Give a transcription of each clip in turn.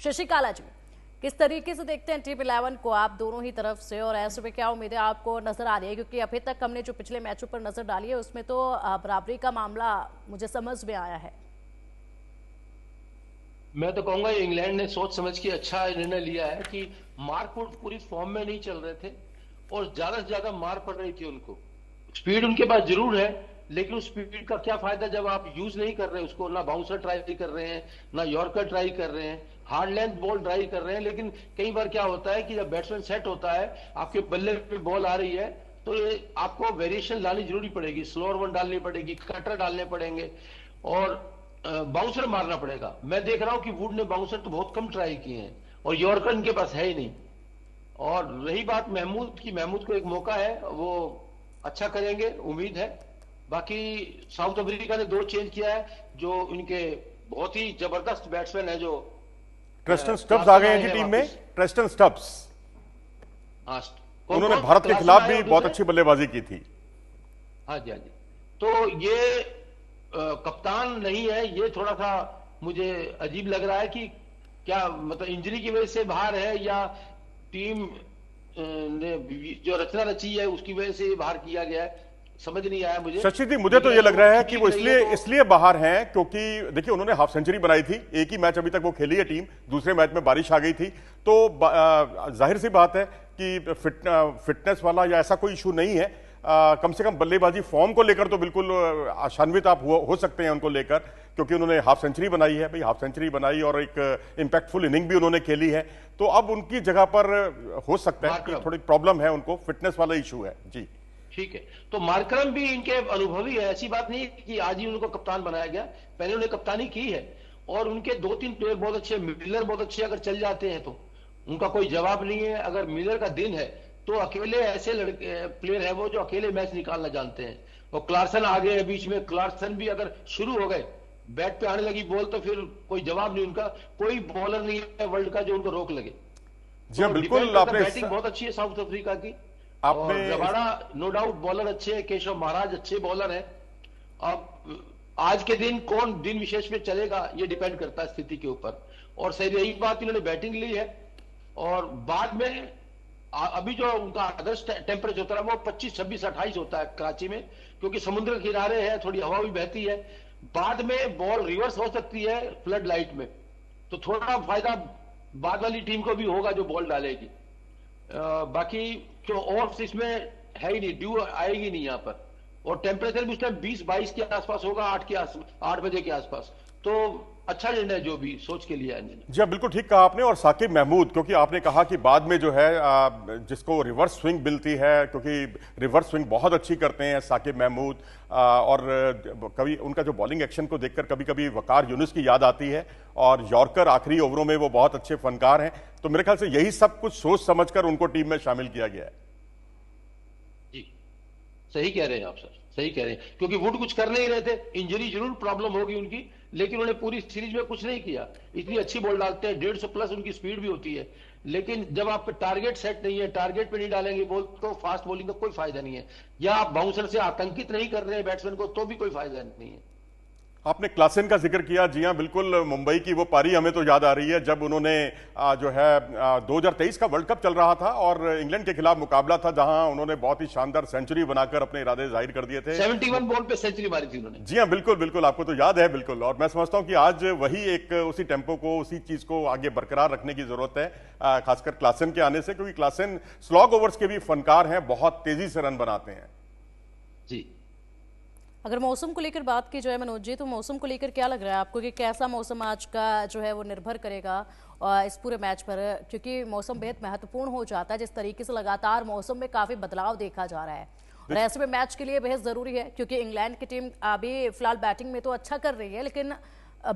शशिकाला जी, किस तरीके से देखते हैं टीम 11 को आप दोनों ही तरफ से, और ऐसे में क्या उम्मीदें आपको नजर आ रही है? क्योंकि अभी तक हमने जो पिछले मैचों पर नजर डाली है उसमें तो बराबरी का मामला मुझे समझ में आया है। मैं तो कहूंगा इंग्लैंड ने सोच समझ के अच्छा निर्णय लिया है कि मार्कवुड पूरी फॉर्म में नहीं चल रहे थे और ज्यादा से ज्यादा मार पड़ रही थी उनको। स्पीड उनके पास जरूर है, लेकिन उस स्पीड का क्या फायदा जब आप यूज नहीं कर रहे उसको। ना बाउंसर ट्राई कर रहे हैं, ना यॉर्कर ट्राई कर रहे हैं, हार्ड लेंथ बॉल ट्राई कर रहे हैं। लेकिन कई बार क्या होता है कि जब बैट्समैन सेट होता है, आपके बल्ले पे बॉल आ रही है, तो ये आपको वेरिएशन लानी जरूरी पड़ेगी, स्लोअर वन डालनी पड़ेगी, कटर डालने पड़ेंगे और बाउंसर मारना पड़ेगा। मैं देख रहा हूं कि वुड ने बाउंसर तो बहुत कम ट्राई किए हैं और यॉर्कर इनके पास है ही नहीं। और रही बात महमूद की, महमूद को एक मौका है, वो अच्छा करेंगे उम्मीद है। बाकी साउथ अफ्रीका ने 2 चेंज किया है, जो इनके बहुत ही जबरदस्त बैट्समैन है, जो ट्रेस्टन स्टब्स आ गए हैं जी टीम में। ट्रेस्टन स्टब्स, हाँ, उन्होंने भारत के खिलाफ भी बहुत अच्छी बल्लेबाजी की थी। हाँ जी, हाँ जी। तो ये कप्तान नहीं है, ये थोड़ा सा मुझे अजीब लग रहा है कि क्या मतलब इंजरी की वजह से बाहर है या टीम ने जो रचना रची है उसकी वजह से बाहर किया गया है, समझ नहीं आया मुझे। शशि जी, मुझे तो ये लग रहा है कि वो इसलिए बाहर हैं क्योंकि देखिए उन्होंने हाफ सेंचुरी बनाई थी। एक ही मैच अभी तक वो खेली है टीम, दूसरे मैच में बारिश आ गई थी, तो जाहिर सी बात है कि फिटनेस वाला या ऐसा कोई इशू नहीं है। कम से कम बल्लेबाजी फॉर्म को लेकर तो बिल्कुल आशान्वित आप हो सकते हैं उनको लेकर, क्योंकि उन्होंने हाफ सेंचुरी बनाई है। भाई हाफ सेंचुरी बनाई और एक इंपैक्टफुल इनिंग भी उन्होंने खेली है, तो अब उनकी जगह पर हो सकता है कि थोड़ी प्रॉब्लम है, उनको फिटनेस वाला इशू है जी। ठीक है, तो मार्करम भी इनके अनुभवी है, ऐसी बात नहीं कि आज ही उनको कप्तान बनाया गया, पहले उन्हें कप्तानी की है। और उनके 2-3 प्लेयर बहुत अच्छे, मिलर बहुत अच्छे, अगर चल जाते हैं तो उनका कोई जवाब नहीं है। अगर मिलर का दिन है तो अकेले ऐसे लड़के प्लेयर है वो जो अकेले मैच निकालना जानते हैं। और क्लार्सन आ गए बीच में, क्लार्सन भी अगर शुरू हो गए, बैट पे आने लगी बॉल, तो फिर कोई जवाब नहीं उनका। कोई बॉलर नहीं है वर्ल्ड का जो उनको रोक लगे। जी हाँ, बिल्कुल। बैटिंग बहुत अच्छी है साउथ अफ्रीका की, और रबाड़ा नो डाउट बॉलर अच्छे हैं, केशव महाराज अच्छे बॉलर हैं। अब आज के दिन कौन दिन विशेष में चलेगा ये डिपेंड करता है स्थिति के ऊपर। और सही रही बात, इन्होंने बैटिंग ली है और बाद में अभी जो उनका आदर्श टेम्परेचर होता है वो 25, 26, 28 होता है कराची में, क्योंकि समुद्र के किनारे है, थोड़ी हवा भी बहती है। बाद में बॉल रिवर्स हो सकती है फ्लड लाइट में, तो थोड़ा फायदा बाद वाली टीम को भी होगा जो बॉल डालेगी। बाकी जो ऑफ इसमें है ही नहीं, ड्यू आएगी नहीं यहाँ पर। और टेम्परेचर भी उस टाइम 20-22 के आसपास होगा, 8 बजे के आसपास। तो अच्छा निर्णय जो भी सोच के लिया है। जी बिल्कुल ठीक कहा आपने। और साकिब महमूद, क्योंकि आपने कहा कि बाद में जो है जिसको रिवर्स स्विंग मिलती है, क्योंकि रिवर्स स्विंग बहुत अच्छी करते हैं साकिब महमूद, और कभी उनका जो बॉलिंग एक्शन को देखकर कभी कभी वकार यूनुस की याद आती है, और यॉर्कर आखिरी ओवरों में वो बहुत अच्छे फनकार हैं। तो मेरे ख्याल से यही सब कुछ सोच समझकर उनको टीम में शामिल किया गया है। जी सही कह रहे हैं आप सर, सही कह रहे हैं, क्योंकि वुड कुछ कर नहीं रहे थे। इंजरी जरूर प्रॉब्लम होगी उनकी, लेकिन उन्होंने पूरी सीरीज में कुछ नहीं किया। इतनी अच्छी बॉल डालते हैं, 150 प्लस उनकी स्पीड भी होती है। लेकिन जब आप पे टारगेट सेट नहीं है, टारगेट पे नहीं डालेंगे बॉल, तो फास्ट बॉलिंग का कोई फायदा नहीं है। या आप बाउंसर से आतंकित नहीं कर रहे हैं बैट्समैन को, तो भी कोई फायदा नहीं है। आपने क्लासेन का जिक्र किया, जी हाँ बिल्कुल। मुंबई की वो पारी हमें तो याद आ रही है जब उन्होंने जो है 2023 का वर्ल्ड कप चल रहा था और इंग्लैंड के खिलाफ मुकाबला था, जहां उन्होंने बहुत ही शानदार सेंचुरी बनाकर अपने इरादे जाहिर कर दिए थे। 71 बॉल पे सेंचुरी मारी थी उन्होंने। जी हाँ बिल्कुल बिल्कुल, आपको तो याद है बिल्कुल। और मैं समझता हूं कि आज वही एक उसी टेम्पो को, उसी चीज को आगे बरकरार रखने की जरूरत है, खासकर क्लासेन के आने से, क्योंकि क्लासेन स्लॉग ओवर्स के भी फनकार हैं, बहुत तेजी से रन बनाते हैं। जी, अगर मौसम को लेकर बात की जाए मनोज जी, तो मौसम को लेकर क्या लग रहा है आपको कि कैसा मौसम आज का जो है वो निर्भर करेगा इस पूरे मैच पर? क्योंकि मौसम बेहद महत्वपूर्ण हो जाता है, जिस तरीके से लगातार मौसम में काफी बदलाव देखा जा रहा है, और ऐसे में मैच के लिए बेहद जरूरी है। क्योंकि इंग्लैंड की टीम अभी फिलहाल बैटिंग में तो अच्छा कर रही है, लेकिन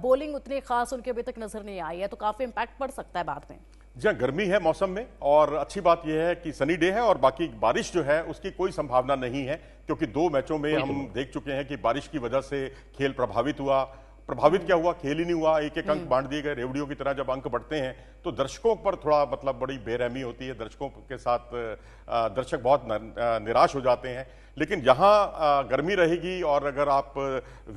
बॉलिंग उतनी खास उनके अभी तक नजर नहीं आई है, तो काफी इंपैक्ट पड़ सकता है बाद में। जी गर्मी है मौसम में, और अच्छी बात यह है कि सनी डे है, और बाकी बारिश जो है उसकी कोई संभावना नहीं है, क्योंकि 2 मैचों में हम देख चुके हैं कि बारिश की वजह से खेल प्रभावित हुआ। प्रभावित क्या हुआ, खेल ही नहीं हुआ, एक एक अंक बांट दिए गए। रेवड़ियों की तरह जब अंक बढ़ते हैं तो दर्शकों पर थोड़ा मतलब बड़ी बेरहमी होती है, दर्शकों के साथ दर्शक बहुत निराश हो जाते हैं। लेकिन यहाँ गर्मी रहेगी और अगर आप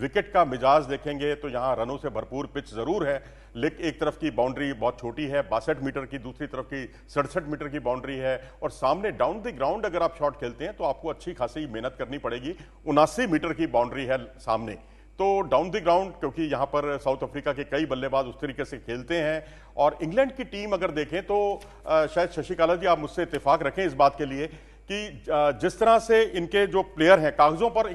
विकेट का मिजाज देखेंगे तो यहाँ रनों से भरपूर पिच जरूर है, लेकिन एक तरफ की बाउंड्री बहुत छोटी है 62 मीटर की, दूसरी तरफ की 67 मीटर की बाउंड्री है, और सामने डाउन द ग्राउंड अगर आप शॉट खेलते हैं तो आपको अच्छी खासी मेहनत करनी पड़ेगी। 79 मीटर की बाउंड्री है सामने, तो डाउन द ग्राउंड, क्योंकि यहां पर साउथ अफ्रीका के कई बल्लेबाज उस तरीके से खेलते हैं। और इंग्लैंड की टीम अगर देखें तो शायद शशिकाला जी आप मुझसे इत्तेफाक रखें इस बात के लिए कि जिस तरह से इनके जो प्लेयर हैं कागजों पर